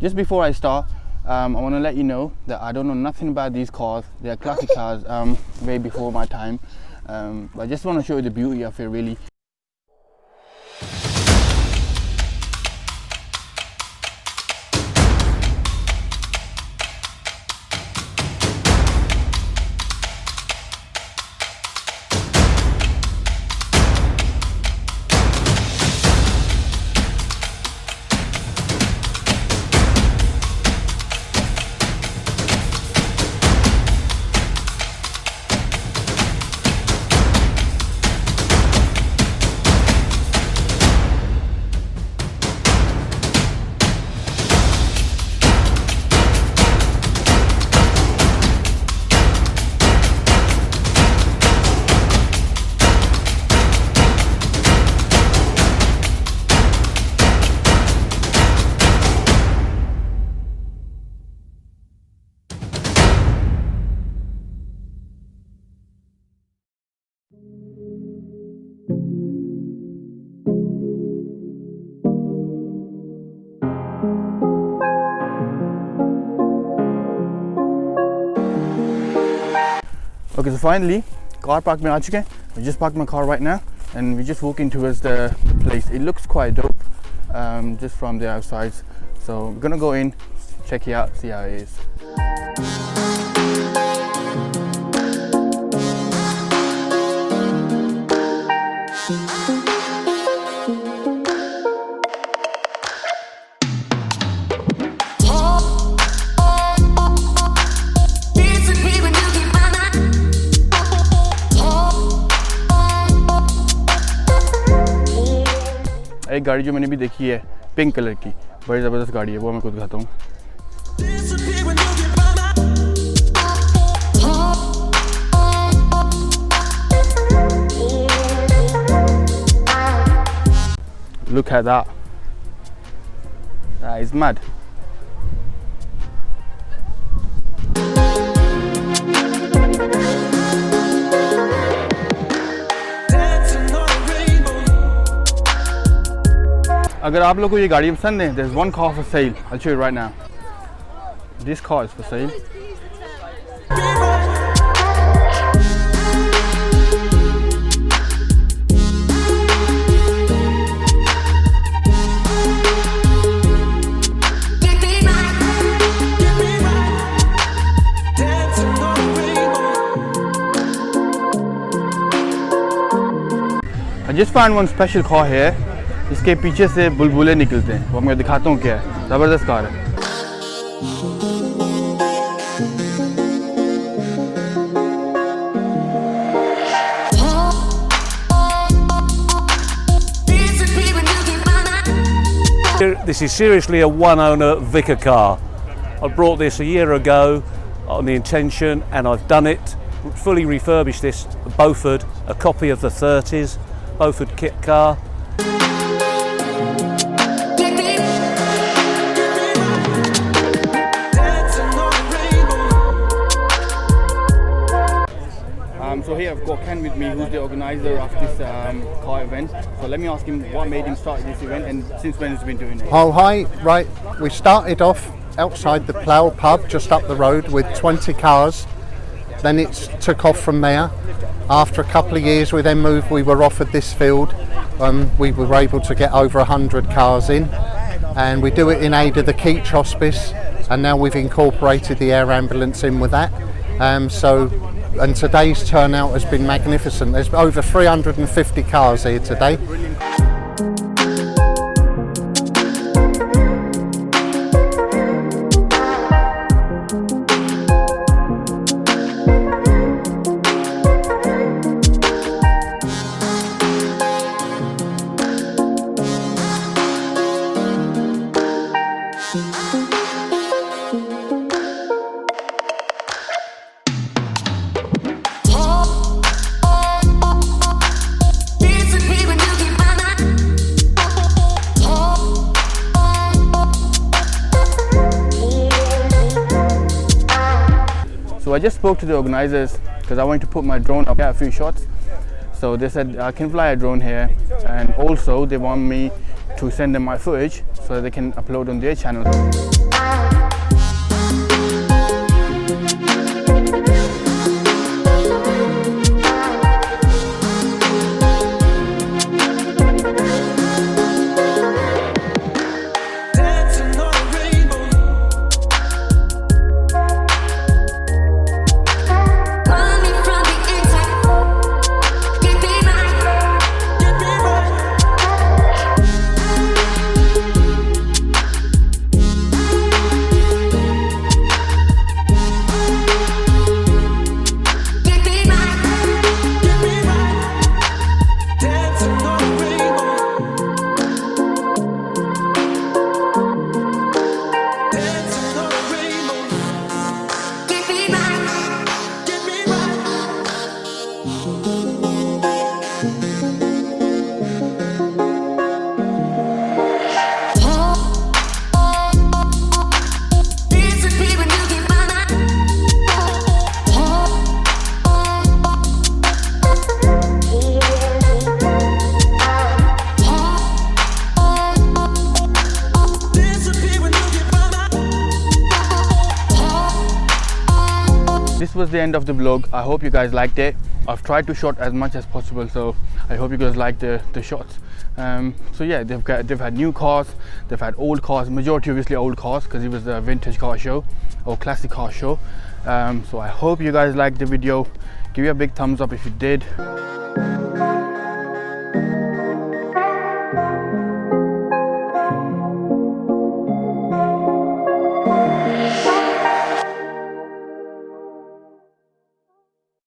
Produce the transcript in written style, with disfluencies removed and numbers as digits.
Just before I start, I want to let you know that I don't know nothing about these cars. They are classic cars, way before my time. But I just want to show you the beauty of it, really. Okay, so finally, car park mein aa chuke hain. We just parked my car right now, and we're just walking towards the place. It looks quite dope, just from the outside. So we're gonna go in, check it out, see how it is. एक गाड़ी जो मैंने भी देखी है pink colour की, बड़ी ज़बरदस्त गाड़ी है, वो मैं खुद दिखाता हूँ। Look at that. That is mad. अगर आप लोगों को ये गाड़ी पसंद है, there's one car for sale. I'll show you right now. This car is for sale. I just found one special car here. इसके पीछे से बुलबुले निकलते हैं, वो मैं दिखाता हूँ क्या है। ज़बरदस्त कार है। This is seriously a one-owner Vicar car. I brought this a year ago on the intention, and I've done it. Fully refurbished this Beaufort, a copy of the 30s Beaufort kit car. So here I've got Ken with me, who's the organizer of this car event. So let me ask him what made him start this event and since when he's been doing it. Oh, hi. Right, we started off outside the Plough pub just up the road with 20 cars. Then it took off from there. After a couple of years we then moved, we were offered this field. We were able to get over 100 cars in, and we do it in aid of the Keach Hospice, and now we've incorporated the air ambulance in with that. And today's turnout has been magnificent. There's over 350 cars here today. So I just spoke to the organizers because I wanted to put my drone up, a few shots. So they said I can fly a drone here, and also they want me to send them my footage so that they can upload on their channel. this was the end of the vlog. I hope you guys liked it. I've tried to shot as much as possible, so I hope you guys liked the shots. So yeah, they've had new cars, they've had old cars, majority obviously old cars because it was a vintage car show or classic car show. So I hope you guys liked the video. Give me a big thumbs up if you did.